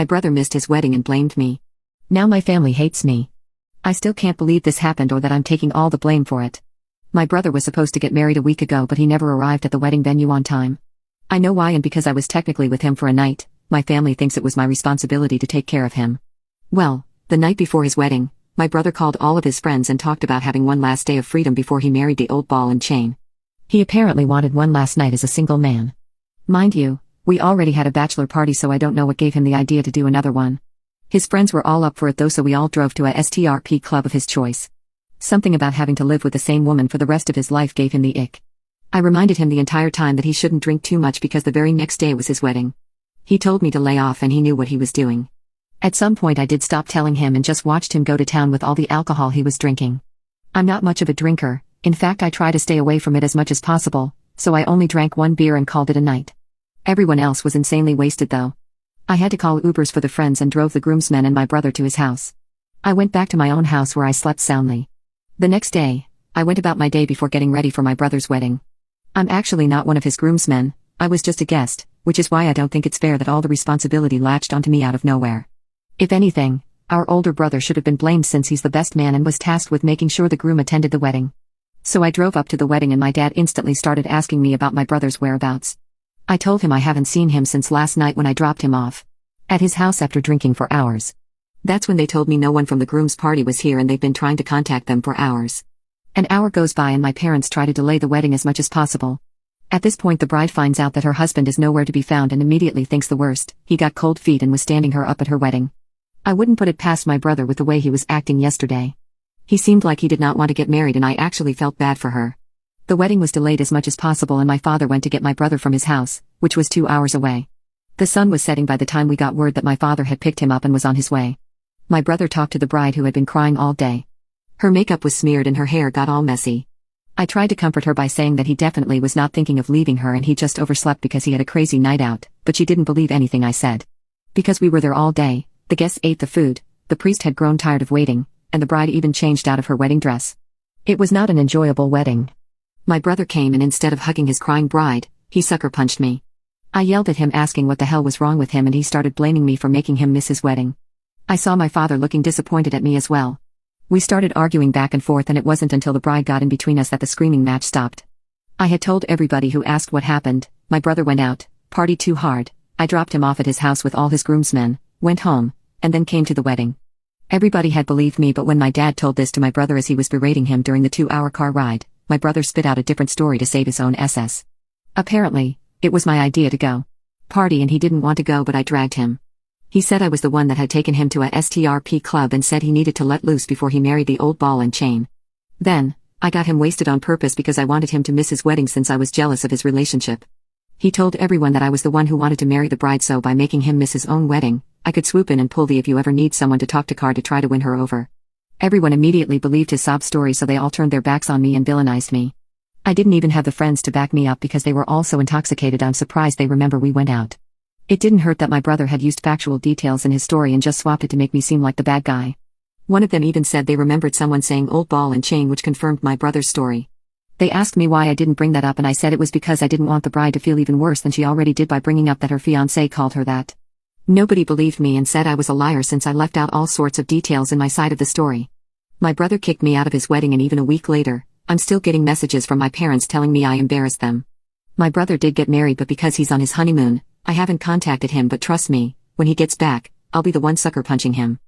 My brother missed his wedding and blamed me. Now my family hates me. I still can't believe this happened or that I'm taking all the blame for it. My brother was supposed to get married a week ago, but he never arrived at the wedding venue on time. I know why, and because I was technically with him for a night, my family thinks it was my responsibility to take care of him. Well, the night before his wedding, my brother called all of his friends and talked about having one last day of freedom before he married the old ball and chain. He apparently wanted one last night as a single man. Mind you, we already had a bachelor party, so I don't know what gave him the idea to do another one. His friends were all up for it though, so we all drove to a STRP club of his choice. Something about having to live with the same woman for the rest of his life gave him the ick. I reminded him the entire time that he shouldn't drink too much because the very next day was his wedding. He told me to lay off and he knew what he was doing. At some point I did stop telling him and just watched him go to town with all the alcohol he was drinking. I'm not much of a drinker, in fact I try to stay away from it as much as possible, so I only drank one beer and called it a night. Everyone else was insanely wasted though. I had to call Ubers for the friends and drove the groomsmen and my brother to his house. I went back to my own house where I slept soundly. The next day, I went about my day before getting ready for my brother's wedding. I'm actually not one of his groomsmen, I was just a guest, which is why I don't think it's fair that all the responsibility latched onto me out of nowhere. If anything, our older brother should have been blamed since he's the best man and was tasked with making sure the groom attended the wedding. So I drove up to the wedding and my dad instantly started asking me about my brother's whereabouts. I told him I haven't seen him since last night when I dropped him off at his house after drinking for hours. That's when they told me no one from the groom's party was here and they've been trying to contact them for hours. An hour goes by and my parents try to delay the wedding as much as possible. At this point the bride finds out that her husband is nowhere to be found and immediately thinks the worst. He got cold feet and was standing her up at her wedding. I wouldn't put it past my brother with the way he was acting yesterday. He seemed like he did not want to get married and I actually felt bad for her. The wedding was delayed as much as possible and my father went to get my brother from his house, which was 2 hours away. The sun was setting by the time we got word that my father had picked him up and was on his way. My brother talked to the bride who had been crying all day. Her makeup was smeared and her hair got all messy. I tried to comfort her by saying that he definitely was not thinking of leaving her and he just overslept because he had a crazy night out, but she didn't believe anything I said. Because we were there all day, the guests ate the food, the priest had grown tired of waiting, and the bride even changed out of her wedding dress. It was not an enjoyable wedding. My brother came and instead of hugging his crying bride, he sucker punched me. I yelled at him asking what the hell was wrong with him and he started blaming me for making him miss his wedding. I saw my father looking disappointed at me as well. We started arguing back and forth and it wasn't until the bride got in between us that the screaming match stopped. I had told everybody who asked what happened. My brother went out, partied too hard, I dropped him off at his house with all his groomsmen, went home, and then came to the wedding. Everybody had believed me, but when my dad told this to my brother as he was berating him during the 2-hour car ride, my brother spit out a different story to save his own SS. Apparently, it was my idea to go party and he didn't want to go, but I dragged him. He said I was the one that had taken him to a STRP club and said he needed to let loose before he married the old ball and chain. Then, I got him wasted on purpose because I wanted him to miss his wedding since I was jealous of his relationship. He told everyone that I was the one who wanted to marry the bride, so by making him miss his own wedding, I could swoop in and pull the "if you ever need someone to talk to" card to try to win her over. Everyone immediately believed his sob story, so they all turned their backs on me and villainized me. I didn't even have the friends to back me up because they were all so intoxicated. I'm surprised they remember we went out. It didn't hurt that my brother had used factual details in his story and just swapped it to make me seem like the bad guy. One of them even said they remembered someone saying old ball and chain, which confirmed my brother's story. They asked me why I didn't bring that up and I said it was because I didn't want the bride to feel even worse than she already did by bringing up that her fiancé called her that. Nobody believed me and said I was a liar since I left out all sorts of details in my side of the story. My brother kicked me out of his wedding and even a week later, I'm still getting messages from my parents telling me I embarrassed them. My brother did get married, but because he's on his honeymoon, I haven't contacted him, but trust me, when he gets back, I'll be the one sucker punching him.